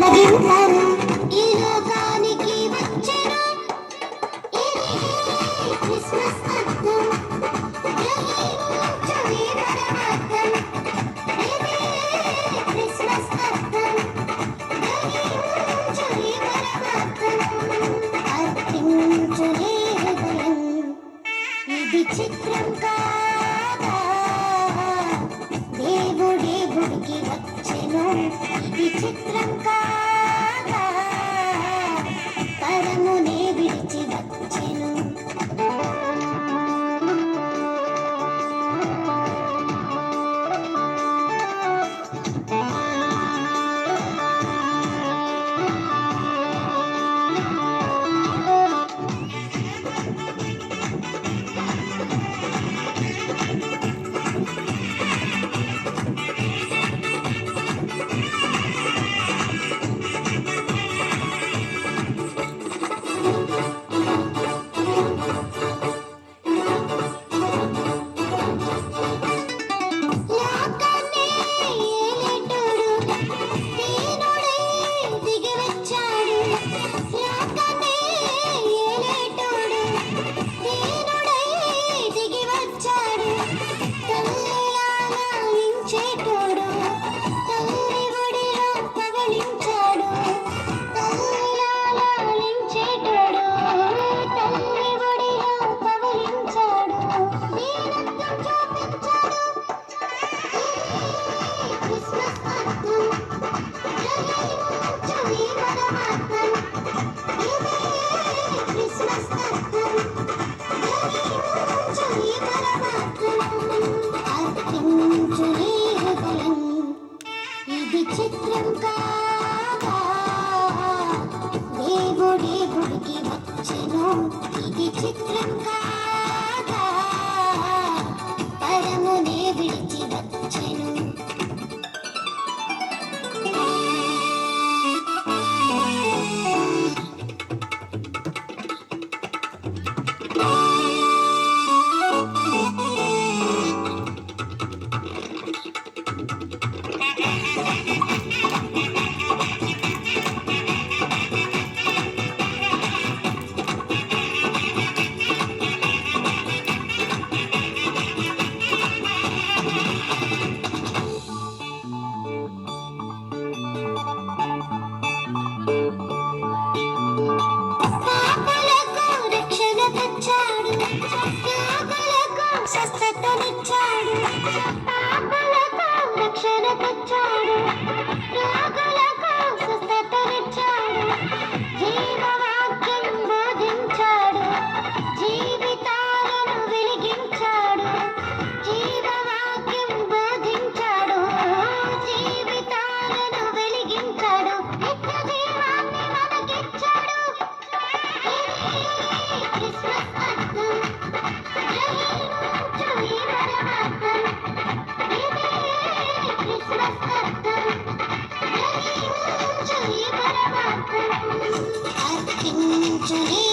తొలగింతను ఈ లోకానికి వచ్చెను ఇది క్రిస్మస్ అర్థం గ్రహించు ఈ పరమార్థం ఇది క్రిస్మస్ అర్థం గ్రహించు ఈ పరమార్థం అర్పించు నీ హృదయం ఇది చిత్రం కాదా దేవుడే గుడికి వచ్చెను ఇది చిత్రం కాదా పరమునే విడిచి వచ్చెను ఇది చిత్రం కాదా దేవుడే గుడికి వచ్చెను ఇది చిత్రం కాదా పరమునే విడిచి వచ్చెను స్వస్థతనిచ్చాడు పాపలకు రక్షణ తెచ్చాడు రోగులకు స్వస్థతనిచ్చాడు జీవవాక్యం బోధించాడు జీవితాలను వెలిగించాడు జీవవాక్యం బోధించాడు జీవితాలను వెలిగించాడు నిత్య జీవాన్ని మనకిచ్చాడు క్రిస్మస్ అర్థం అర్పించు నీ